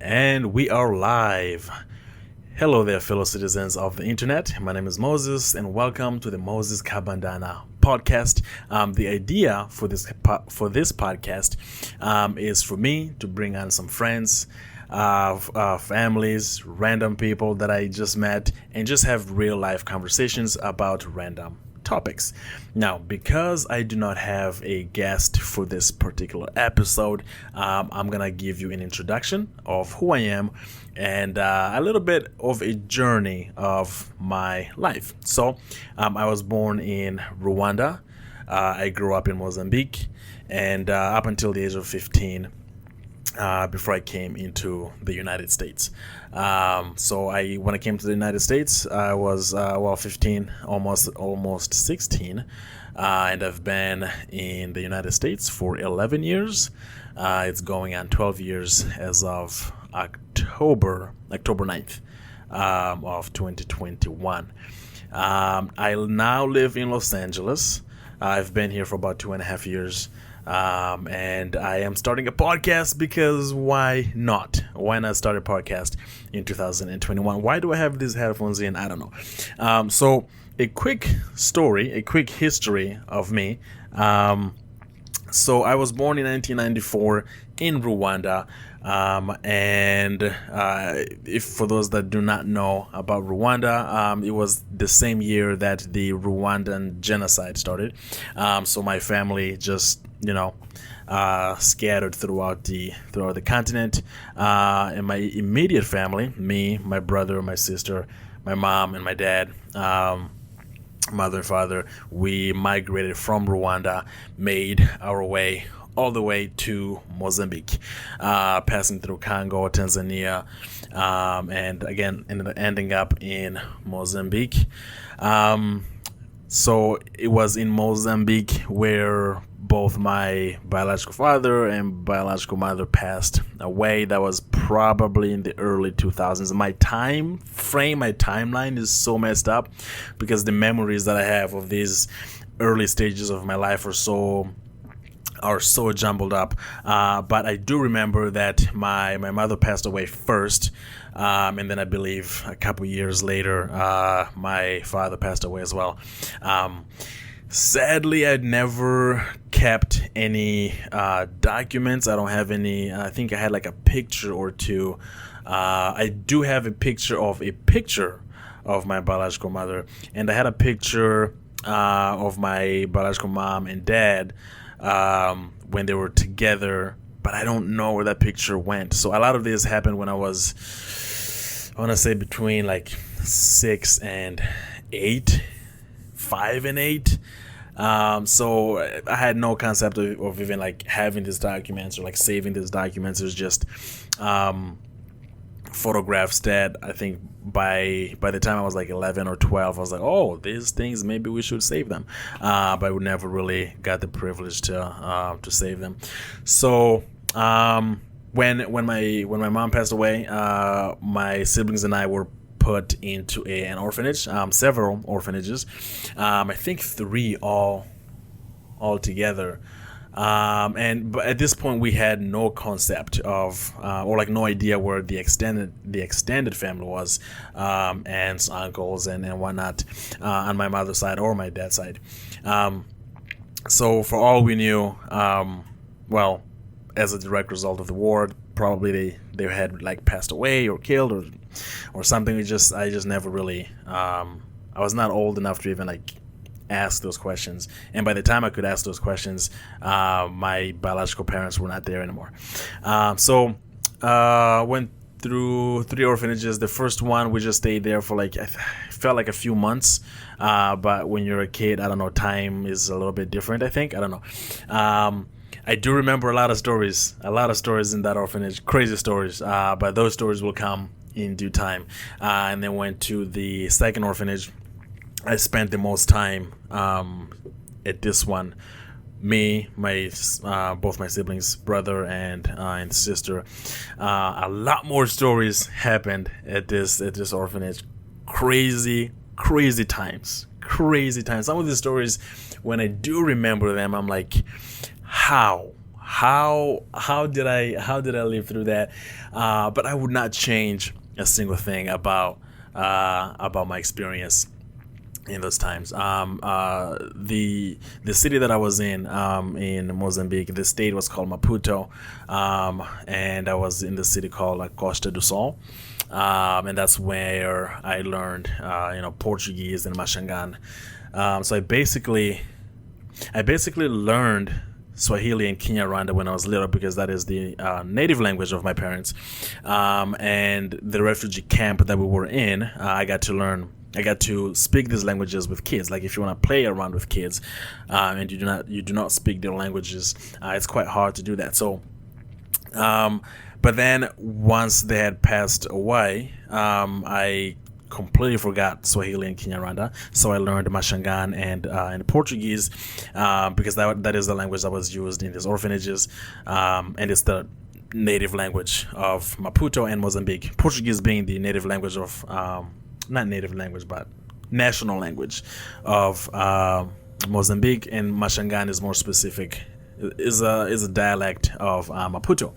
And we are live. Hello there, fellow citizens of the internet. My name is Moses, and welcome to the Moses Kabandana podcast. The idea for this podcast is for me to bring on some friends, families, random people that I just met, and just have real life conversations about random topics. Now, because I do not have a guest for this particular episode, I'm gonna give you an introduction of who I am and a little bit of a journey of my life. So, I was born in Rwanda. I grew up in Mozambique, and up until the age of 15. Before I came into the United States. So when I came to the United States, I was 15, almost 16, and I've been in the United States for 11 years. It's going on 12 years as of October 9th of 2021. I now live in Los Angeles. I've been here for about 2.5 years. And I am starting a podcast because why not? Why not start a podcast in 2021? Why do I have these headphones in? I don't know. So a quick history of me. So I was born in 1994 in Rwanda. If for those that do not know about Rwanda, it was the same year that the Rwandan genocide started. So my family just, scattered throughout the continent. And my immediate family, me, my brother, my sister, my mom, and my dad, mother and father, we migrated from Rwanda, made our way all the way to Mozambique, passing through Congo, Tanzania, and again ending up in Mozambique. So it was in Mozambique where both my biological father and biological mother passed away. That was probably in the early 2000s. My timeline is so messed up because the memories that I have of these early stages of my life are so jumbled up. But I do remember that my mother passed away first. And then I believe a couple years later, my father passed away as well. Sadly, I'd never kept any documents. I don't have any. I think I had like a picture or two. I do have a picture of my biological mother, and I had a picture of my biological mom and dad when they were together, but I don't know where that picture went. So a lot of this happened when I was, I want to say between like 6 and 8, 5 and 8. So I had no concept of even like having these documents or like saving these documents. It was just photographs that I think by the time I was like 11 or 12, I was like, oh, these things, maybe we should save them. But we never really got the privilege to save them. So when my mom passed away, my siblings and I were put into an orphanage, several orphanages, I think 3 all together. But at this point we had no concept of or like no idea where the extended family was, aunts, uncles, and whatnot, on my mother's side or my dad's side. So for all we knew, as a direct result of the war, probably they had like passed away or killed or something. I just never really, I was not old enough to even like ask those questions, and by the time I could ask those questions, my biological parents were not there anymore. So went through 3 orphanages. The first one, we just stayed there for like, I felt like a few months, but when you're a kid, I don't know, time is a little bit different, I think. I don't know. I do remember a lot of stories in that orphanage, crazy stories, but those stories will come in due time. And then went to the second orphanage. I spent the most time at this one. Me, both my siblings, brother and sister. A lot more stories happened at this orphanage. Crazy times. Some of these stories, when I do remember them, I'm like, how how did I live through that? But I would not change a single thing about my experience in those times. The city that I was in Mozambique, the state was called Maputo, and I was in the city called Costa do Sol, and that's where I learned Portuguese and Mashangan. So I basically learned Swahili and Kinyarwanda when I was little because that is the native language of my parents. And the refugee camp that we were in, I got to speak these languages with kids. Like if you want to play around with kids, and you do not speak their languages, it's quite hard to do that. So, but then once they had passed away, I completely forgot Swahili and Kinyarwanda, so I learned Mashangan and Portuguese, because that is the language that was used in these orphanages, and it's the native language of Maputo and Mozambique. Portuguese being the native language of not native language but national language of Mozambique, and Mashangan is more specific, is a dialect of Maputo.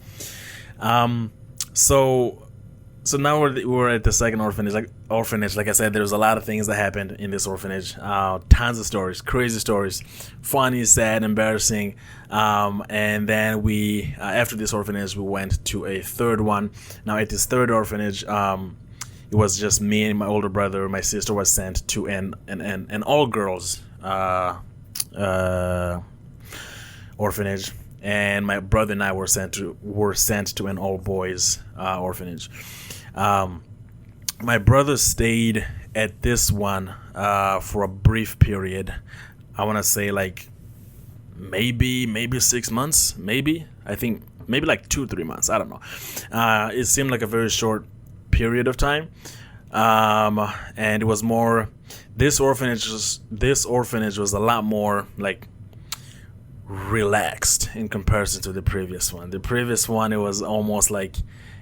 So now we're at the second orphanage. Like I said, there's a lot of things that happened in this orphanage. Tons of stories, crazy stories, funny, sad, embarrassing. And then we, after this orphanage, we went to a third one. Now at this third orphanage, it was just me and my older brother. My sister was sent to an all girls orphanage, and my brother and I were sent to an all boys orphanage. My brother stayed at this one for a brief period. I want to say like maybe 6 months, I think maybe like 2-3 months. I don't know. It seemed like a very short period of time, and it was more. This orphanage was a lot more like relaxed in comparison to the previous one. The previous one, it was almost like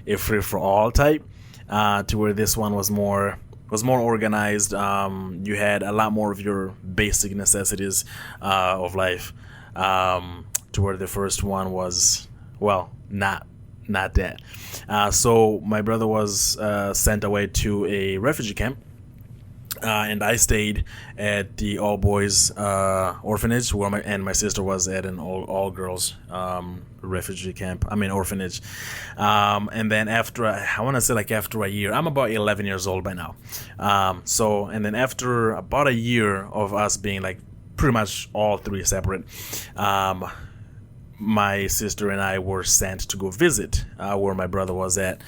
a free for all type, to where this one was more organized. You had a lot more of your basic necessities of life, to where the first one was, well, not that. So my brother was sent away to a refugee camp, and I stayed at the all boys orphanage, where my sister was at an all girls refugee camp. Orphanage. And then after after a year, I'm about 11 years old by now. And then after about a year of us being like pretty much all three separate, my sister and I were sent to go visit where my brother was at.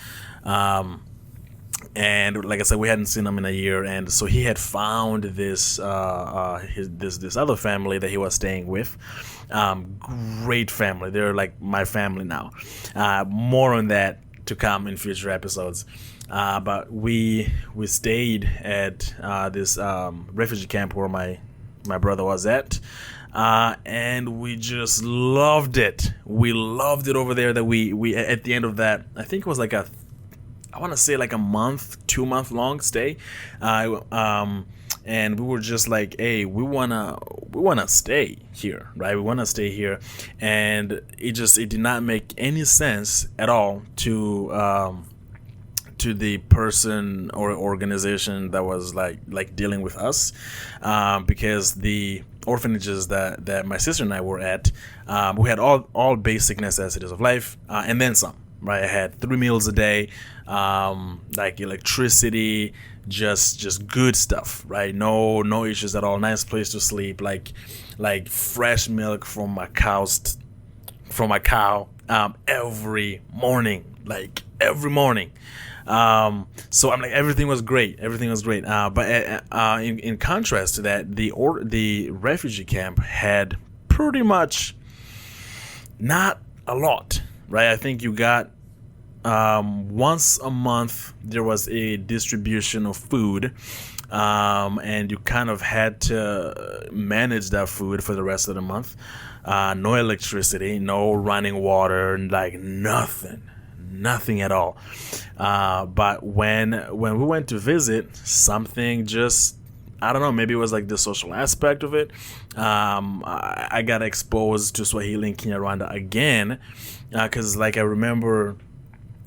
And like I said, we hadn't seen him in a year, and so he had found this this other family that he was staying with. Great family. They're like my family now. More on that to come in future episodes. But we stayed at this refugee camp where my brother was at. And we just loved it. We loved it over there. That we at the end of that, I think it was like I want to say like a 2-month long stay, and we were just like, hey, we wanna stay here, right? We wanna stay here, and it did not make any sense at all to the person or organization that was like dealing with us, because the orphanages that my sister and I were at, we had all basic necessities of life, and then some. Right, I had 3 meals a day, like electricity, just good stuff. Right, no issues at all. Nice place to sleep, like fresh milk from my cow every morning, So I'm like, everything was great. But in contrast to that, the refugee camp had pretty much not a lot. Right, I think you got once a month there was a distribution of food, and you kind of had to manage that food for the rest of the month. No electricity, no running water, like nothing at all. But when we went to visit, something just, I don't know, maybe it was like the social aspect of it. I got exposed to Swahili in Kinyarwanda again, because like I remember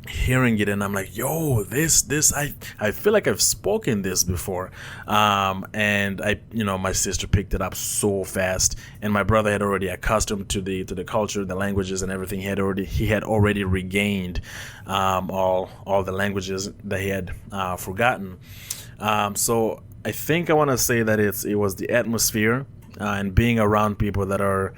hearing it and I'm like, yo, this I feel like I've spoken this before. And my sister picked it up so fast, and my brother had already accustomed to the culture, the languages and everything. He had already regained all the languages that he had forgotten. So I think I want to say that it was the atmosphere, and being around people that are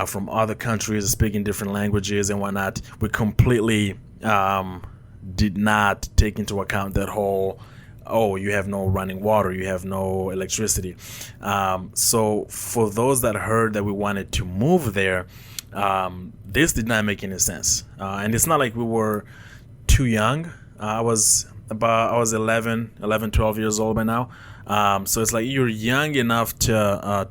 from other countries speaking different languages and whatnot. We completely did not take into account that whole, oh, you have no running water, you have no electricity. So for those that heard that we wanted to move there, this did not make any sense. And it's not like we were too young. I was 11, 12 years old by now. So it's like you're young enough to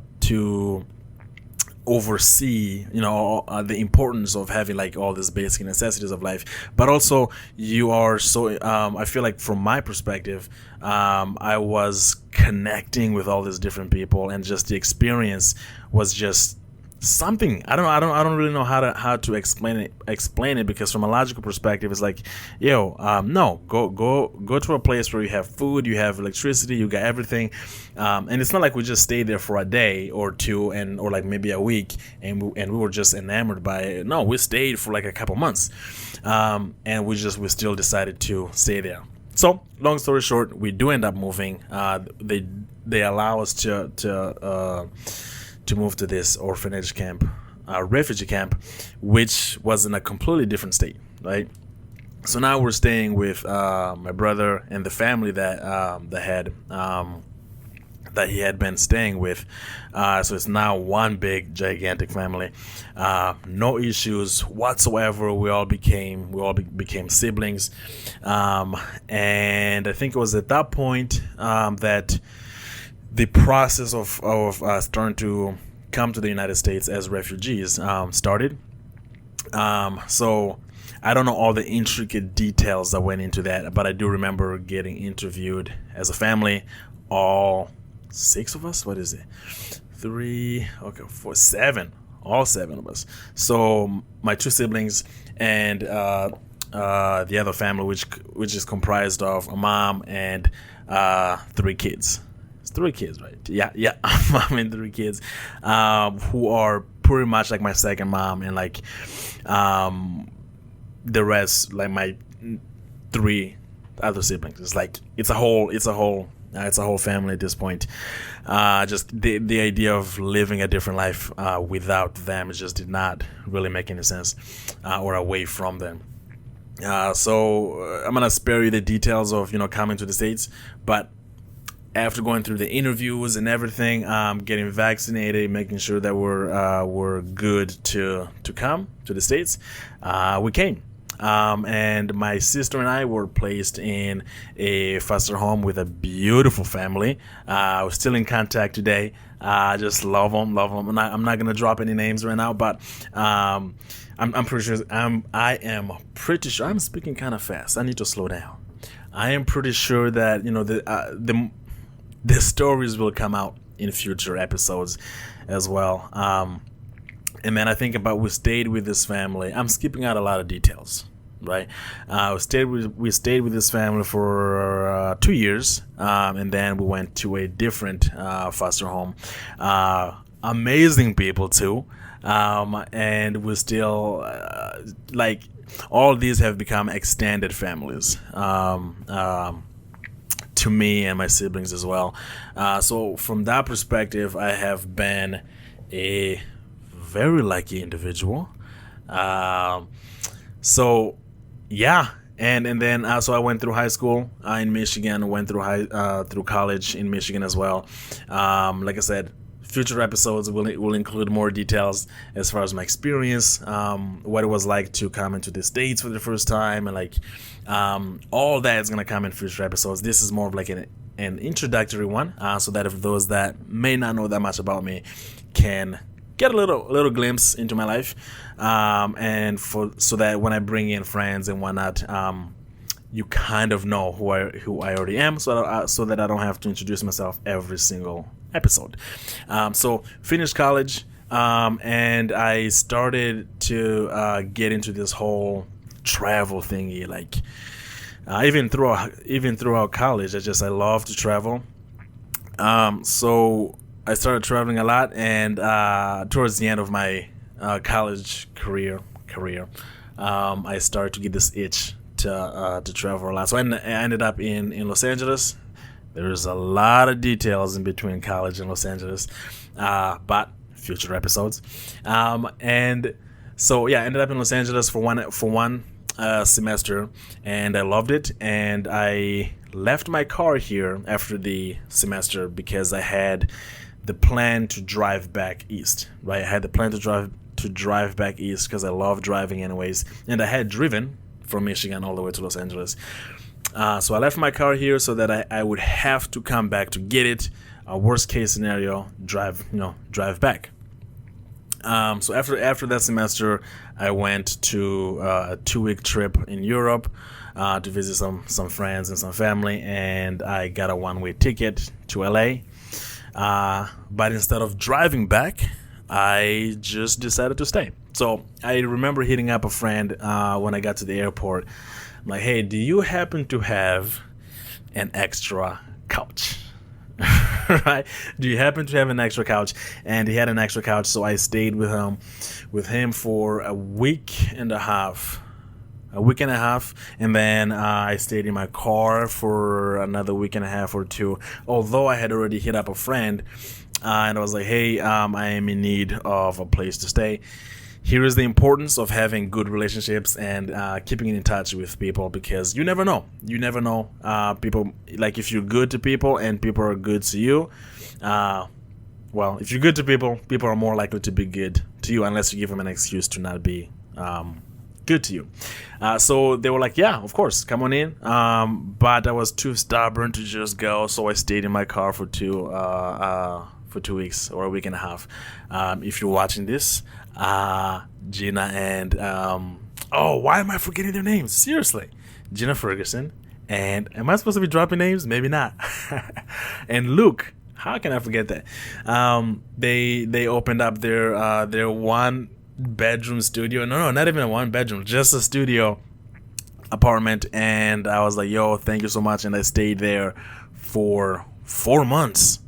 oversee the importance of having like all these basic necessities of life, but also you are so I feel like from my perspective, I was connecting with all these different people, and just the experience was just something. I don't really know how to explain it, because from a logical perspective it's like, no, go to a place where you have food, you have electricity, you got everything, and it's not like we just stayed there for a day or two or like maybe a week and we were just enamored by it. No, we stayed for like a couple months, and we still decided to stay there. So long story short, we do end up moving. They allow us to move to this orphanage camp, refugee camp, which was in a completely different state, right? So now we're staying with my brother and the family that he had been staying with. So it's now one big gigantic family. No issues whatsoever. We all became siblings, and I think it was at that point that the process of starting to come to the United States as refugees started. So I don't know all the intricate details that went into that, but I do remember getting interviewed as a family, all 6 of us. What is it? 3, okay, 4, 7, all 7 of us. So my 2 siblings and the other family, which is comprised of a mom and 3 kids. 3 kids, right? Yeah. Mom and 3 kids, who are pretty much like my second mom, and like the rest, like my 3 other siblings. It's like it's a whole family at this point. Just the idea of living a different life without them, it just did not really make any sense, or away from them. So I'm gonna spare you the details of coming to the States, but after going through the interviews and everything, getting vaccinated, making sure that we're good to come to the States, we came. And my sister and I were placed in a foster home with a beautiful family. We're still in contact today. Just love them. I'm not gonna drop any names right now, but I'm pretty sure. I am pretty sure. I'm speaking kind of fast. I need to slow down. I am pretty sure that the stories will come out in future episodes as well. And then I think about we stayed with this family. I'm skipping out a lot of details, right? We stayed with this family for 2 years, and then we went to a different foster home. Amazing people too, and we still like all these have become extended families. To me and my siblings as well. So from that perspective, I have been a very lucky individual. So yeah, and then so I went through high school in Michigan. Went through college in Michigan as well. Like I said, future episodes will include more details as far as my experience, what it was like to come into the States for the first time, and like all that is gonna come in future episodes. This is more of like an introductory one, so that if those that may not know that much about me can get a little glimpse into my life, and so that when I bring in friends and whatnot, you kind of know who I already am, so that I don't have to introduce myself every single episode. So finished college, and I started to get into this whole travel thingy. Like even throughout college, I love to travel. So I started traveling a lot, and towards the end of my college career, I started to get this itch to travel a lot. So I ended up in Los Angeles. There's a lot of details in between college and Los Angeles, but future episodes. And so yeah, I ended up in Los Angeles for one semester, and I loved it. And I left my car here after the semester because I had the plan to drive back east. Right, I had the plan to drive back east because I love driving anyways, and I had driven from Michigan all the way to Los Angeles. So I left my car here so that I would have to come back to get it. Worst case scenario, drive back. So after that semester, I went to a 2-week trip in Europe to visit some friends and some family, and I got a 1-way ticket to LA. But instead of driving back, I just decided to stay. So I remember hitting up a friend when I got to the airport. I'm like, hey, do you happen to have an extra couch? Right? Do you happen to have an extra couch? And he had an extra couch, so I stayed with him for a week and a half. And then I stayed in my car for another week and a half or two. Although I had already hit up a friend, and I was like, hey, I am in need of a place to stay. Here is the importance of having good relationships and keeping in touch with people, because you never know. People, like, if you're good to people and people are good to you, if you're good to people, people are more likely to be good to you, unless you give them an excuse to not be good to you. So they were like, yeah, of course, come on in. But I was too stubborn to just go, so I stayed in my car for 2 weeks or a week and a half. If you're watching this, Gina and why am I forgetting their names? Seriously, Gina Ferguson, and am I supposed to be dropping names? Maybe not. And Luke, how can I forget that? They opened up their 1-bedroom studio. No, not even a 1-bedroom, just a studio apartment. And I was like, yo, thank you so much. And I stayed there for 4 months.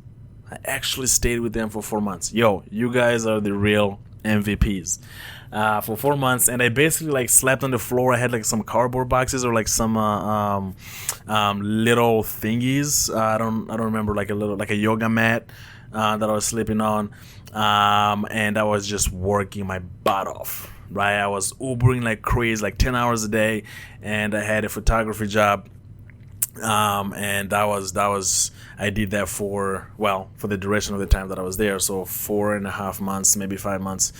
I actually stayed with them for 4 months. Yo, you guys are the real MVPs. For 4 months, and I basically like slept on the floor. I had like some cardboard boxes or like some little thingies. I don't remember, like a yoga mat that I was sleeping on, and I was just working my butt off. Right, I was Ubering like crazy, like 10 hours a day, and I had a photography job. And that was I did that for the duration of the time that I was there, so 4.5 months, maybe 5 months.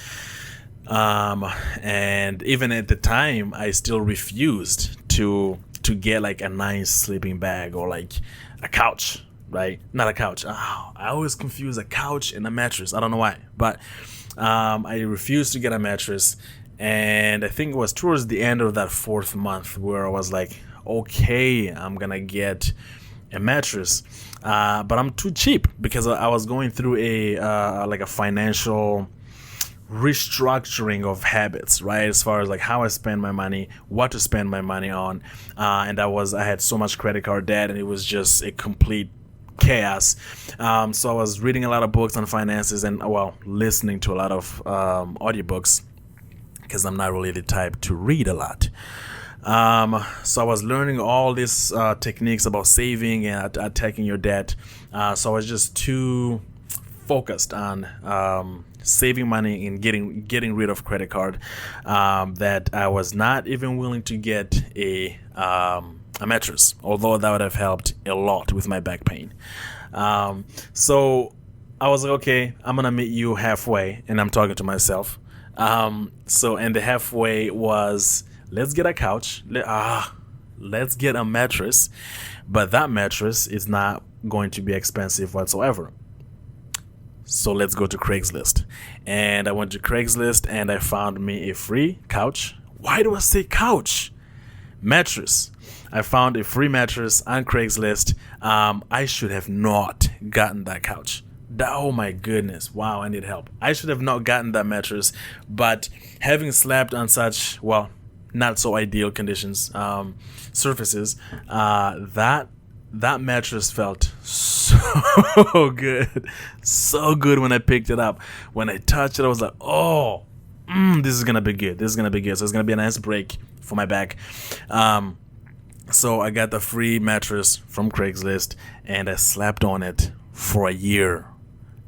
And even at the time, I still refused to get like a nice sleeping bag or like a couch, right? Not a couch. I always confuse a couch and a mattress. I don't know why, but I refused to get a mattress. And I think it was towards the end of that 4th month where I was like, okay, I'm gonna get a mattress, but I'm too cheap, because I was going through a financial restructuring of habits, right? As far as like how I spend my money, what to spend my money on, and I had so much credit card debt, and it was just a complete chaos. So I was reading a lot of books on finances, and listening to a lot of audiobooks, because I'm not really the type to read a lot. So I was learning all these techniques about saving and attacking your debt. So I was just too focused on saving money and getting rid of credit card, that I was not even willing to get a mattress, although that would have helped a lot with my back pain. So I was like, okay, I'm gonna meet you halfway, and I'm talking to myself. And the halfway was, let's get a couch, let's get a mattress, but that mattress is not going to be expensive whatsoever. So let's go to Craigslist. And I went to Craigslist, and I found me a free couch. Why do I say couch? Mattress. I found a free mattress on Craigslist. I should have not gotten that couch. Oh my goodness. Wow, I need help. I should have not gotten that mattress, but having slept on such, well, not so ideal conditions, surfaces, that mattress felt so good. So good when I picked it up. When I touched it, I was like, oh, this is going to be good. This is going to be good. So it's going to be a nice break for my back. So I got the free mattress from Craigslist, and I slept on it for a year.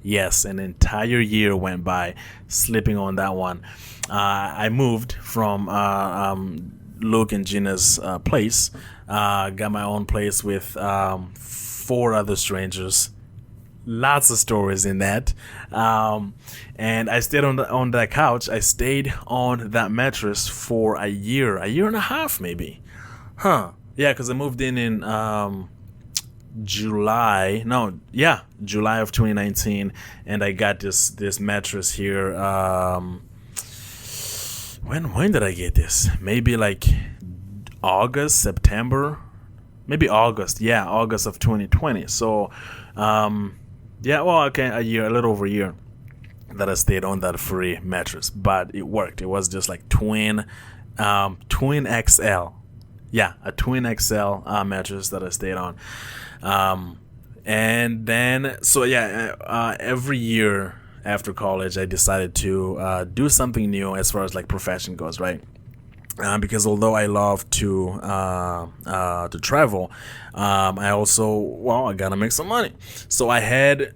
Yes, an entire year went by sleeping on that one. I moved from Luke and Gina's place. Got my own place with 4 other strangers. Lots of stories in that. And I stayed on that couch. I stayed on that mattress for a year and a half maybe. Yeah, because I moved in July of 2019, and I got this mattress here. When did I get this? Maybe like August, September, maybe August. Yeah, August of 2020. So, a year, a little over a year that I stayed on that free mattress, but it worked. It was just like twin XL. Yeah, a twin XL mattress that I stayed on. And then, every year after college, I decided to do something new as far as like profession goes, right? Because although I love to travel, I also, I gotta make some money. So I had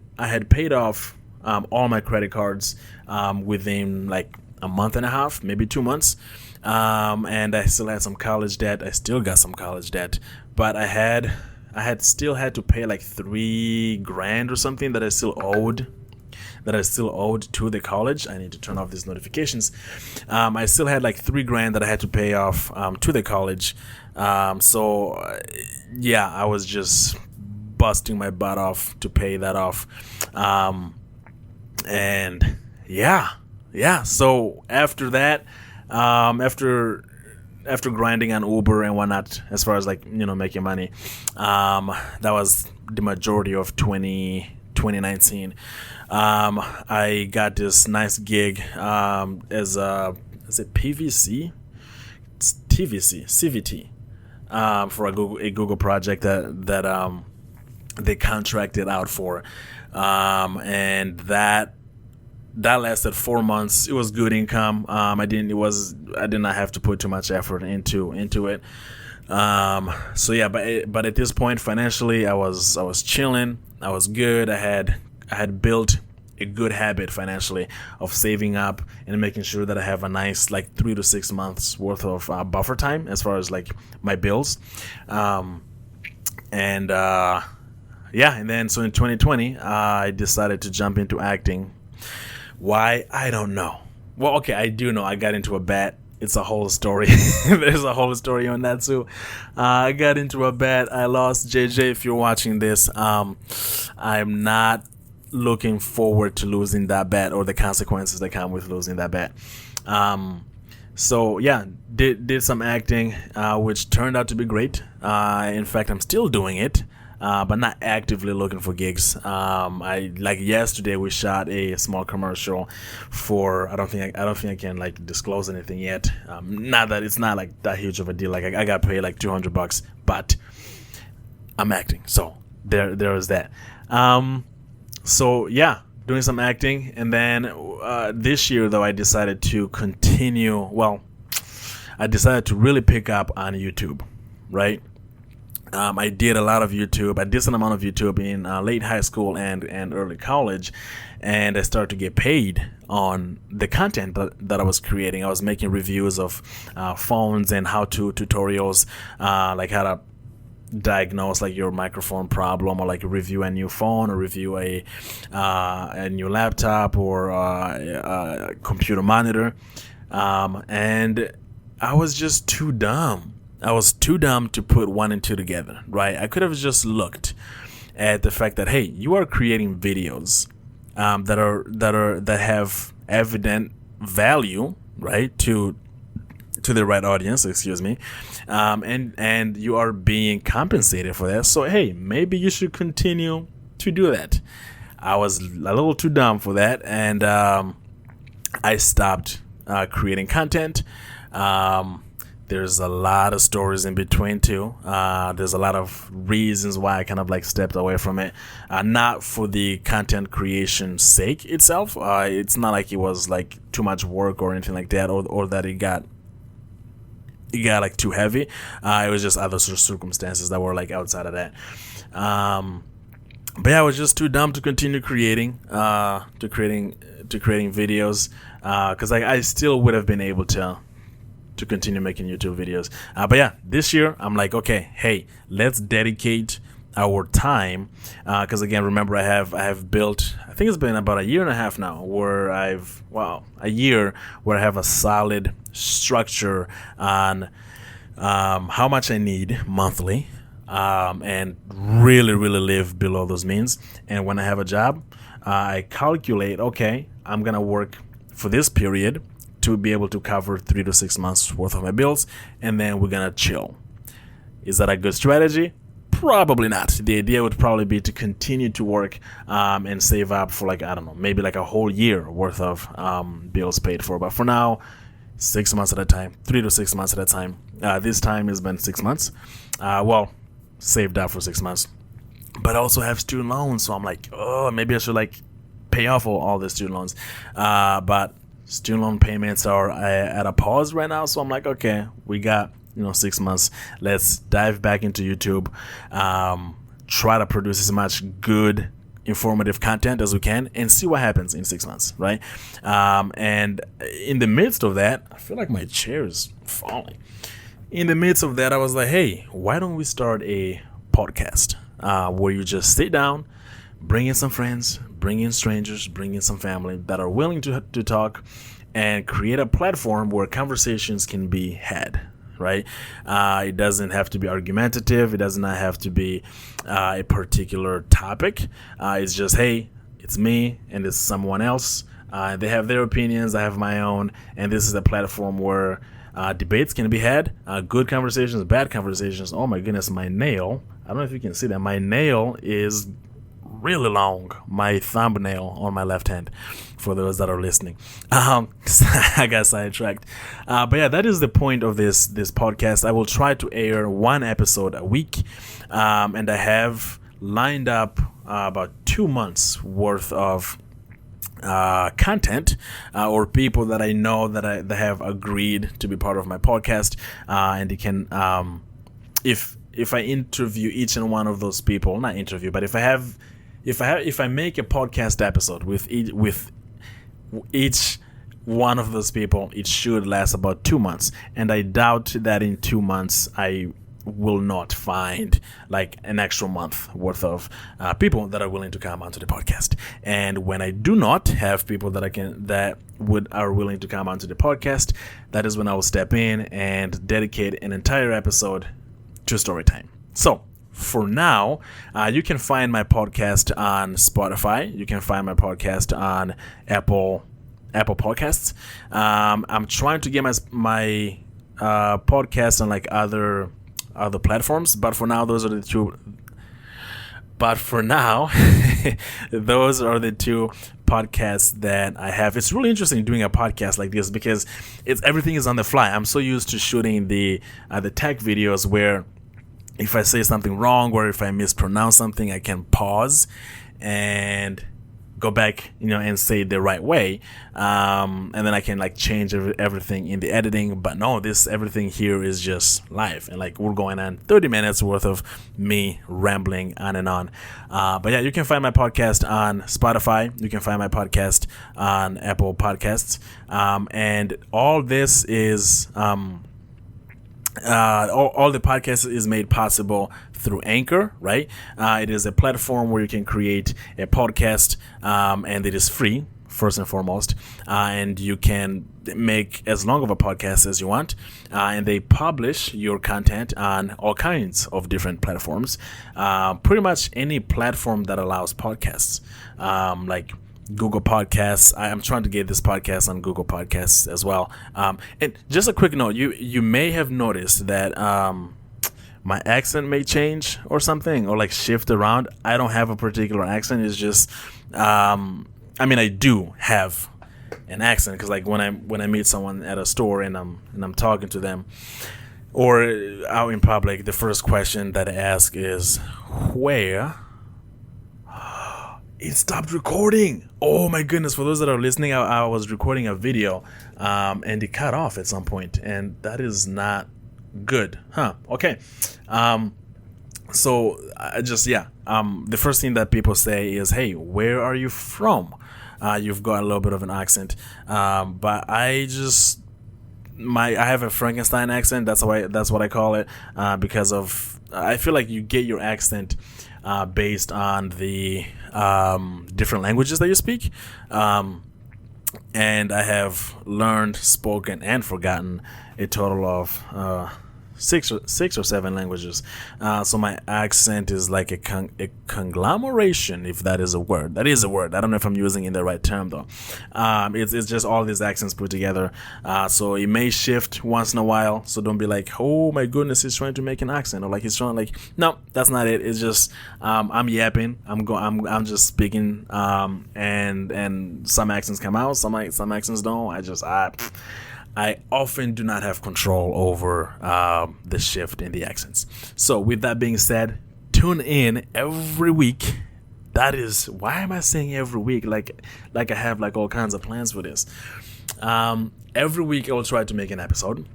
paid off all my credit cards within like a month and a half, maybe 2 months. And I still had some college debt. I still got some college debt, but I had still had to pay like $3,000 or something that I still owed to the college. I need to turn off these notifications. I still had like $3,000 that I had to pay off to the college. I was just busting my butt off to pay that off. So after that, after grinding on Uber and whatnot, as far as like, making money, that was the majority of 2019. I got this nice gig as is it PVC? It's TVC, CVT, for a Google project that they contracted out for, and that lasted 4 months. It was good income. I did not have to put too much effort into it. But at this point financially, I was chilling. I was good. I had built a good habit financially of saving up and making sure that I have a nice like 3 to 6 months worth of buffer time as far as like my bills. And then so in 2020, I decided to jump into acting. Why? I don't know. Well, okay, I do know. I got into a bet. It's a whole story. There's a whole story on that too. I got into a bet. I lost. JJ, if you're watching this, I'm not looking forward to losing that bet or the consequences that come with losing that bet. Did some acting, which turned out to be great. In fact, I'm still doing it. But not actively looking for gigs. Yesterday we shot a small commercial for. I don't think I can like disclose anything yet. Not that it's not like that huge of a deal. Like I got paid like $200, but I'm acting. So there is that. Doing some acting, and then this year though I decided to continue. Well, I decided to really pick up on YouTube, right? I did a lot of YouTube, a decent amount of YouTube in late high school and early college, and I started to get paid on the content that I was creating. I was making reviews of phones and how-to tutorials, like how to diagnose like your microphone problem, or like review a new phone, or review a new laptop, or a computer monitor, and I was just too dumb. I was too dumb to put 1 and 2 together, right? I could have just looked at the fact that, hey, you are creating videos that have evident value, right, to the right audience, and you are being compensated for that. So hey, maybe you should continue to do that. I was a little too dumb for that, and I stopped creating content. There's a lot of stories in between too. There's a lot of reasons why I kind of like stepped away from it. Not for the content creation sake itself. It's not like it was like too much work or anything like that, or that it got like too heavy. It was just other circumstances that were like outside of that. But yeah, I was just too dumb to continue creating videos, because I still would have been able to continue making YouTube videos. But yeah, this year I'm like, okay, hey, let's dedicate our time, because again, remember, I have built, I think it's been about a year and a half now, where a year where I have a solid structure on how much I need monthly, and really live below those means. And when I have a job, I calculate, okay, I'm gonna work for this period to be able to cover 3 to 6 months worth of my bills, and then we're gonna chill. Is that a good strategy? Probably not. The idea would probably be to continue to work and save up for, like, I don't know, maybe like a whole year worth of bills paid for. But for now, 6 months at a time, 3 to 6 months at a time. This time has been 6 months. Saved up for 6 months. But I also have student loans, so I'm like, oh, maybe I should like pay off all the student loans. But student loan payments are at a pause right now, so I'm like, okay, we got 6 months. Let's dive back into YouTube, try to produce as much good, informative content as we can, and see what happens in 6 months, right? And in the midst of that, I feel like my chair is falling. In the midst of that, I was like, hey, why don't we start a podcast where you just sit down, bring in some friends, bring in strangers, bring in some family that are willing to talk, and create a platform where conversations can be had, right? It doesn't have to be argumentative. It does not have to be a particular topic. It's just, hey, it's me and it's someone else. They have their opinions, I have my own, and this is a platform where debates can be had, good conversations, bad conversations. Oh my goodness, my nail, I don't know if you can see that, my nail is really long, my thumbnail on my left hand, for those that are listening. I got sidetracked. But yeah, that is the point of this podcast. I will try to air one episode a week, and I have lined up about 2 months worth of content, or people that I know that have agreed to be part of my podcast, and they can, if I interview each and one of those people, not interview, but if I make a podcast episode with each one of those people, it should last about 2 months. And I doubt that in 2 months I will not find like an extra month worth of people that are willing to come onto the podcast. And when I do not have people that are willing to come onto the podcast, that is when I will step in and dedicate an entire episode to story time. So for now, you can find my podcast on Spotify. You can find my podcast on Apple Podcasts. I'm trying to get my podcast on like other platforms, but for now, those are the two. But for now, those are the two podcasts that I have. It's really interesting doing a podcast like this because everything is on the fly. I'm so used to shooting the tech videos where if I say something wrong or if I mispronounce something, I can pause and go back, and say it the right way, and then I can like change everything in the editing. But no, everything here is just live, and like we're going on 30 minutes worth of me rambling on and on. But yeah, you can find my podcast on Spotify. You can find my podcast on Apple Podcasts, and all this is all the podcast is made possible through Anchor, right? It is a platform where you can create a podcast, and it is free, first and foremost, and you can make as long of a podcast as you want, and they publish your content on all kinds of different platforms, pretty much any platform that allows podcasts, like Google Podcasts. I'm trying to get this podcast on Google Podcasts as well. And just a quick note, you may have noticed that my accent may change or something, or like shift around. I don't have a particular accent. It's just, I mean, I do have an accent because like when I meet someone at a store and I'm talking to them, or out in public, the first question that I ask is where. It stopped recording. Oh my goodness! For those that are listening, I was recording a video, and it cut off at some point, and that is not good, huh? Okay. So I just the first thing that people say is, "Hey, where are you from?" You've got a little bit of an accent, but I have a Frankenstein accent. That's what I call it, because of I feel like you get your accent based on the different languages that you speak, and I have learned, spoken, and forgotten a total of six or seven languages. So my accent is like a conglomeration, if that is a word. That is a word. I don't know if I'm using in the right term though. It's just all these accents put together. So it may shift once in a while. So don't be like, oh my goodness, he's trying to make an accent, or like he's trying no, that's not it. It's just I'm yapping. I'm just speaking. And some accents come out. Some accents don't. I often do not have control over the shift in the accents. So with that being said, tune in every week. That is, why am I saying every week? Like I have like all kinds of plans for this. Every week I will try to make an episode.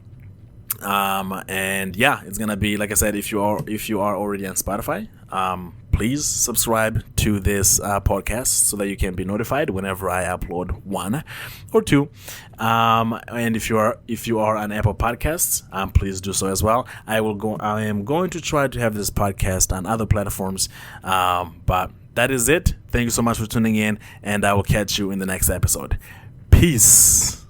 And yeah, it's gonna be, like I said, if you are already on Spotify, please subscribe to this podcast so that you can be notified whenever I upload 1 or 2. And if you are on Apple Podcasts, please do so as well. I am going to try to have this podcast on other platforms, but that is it. Thank you so much for tuning in, and I will catch you in the next episode. Peace.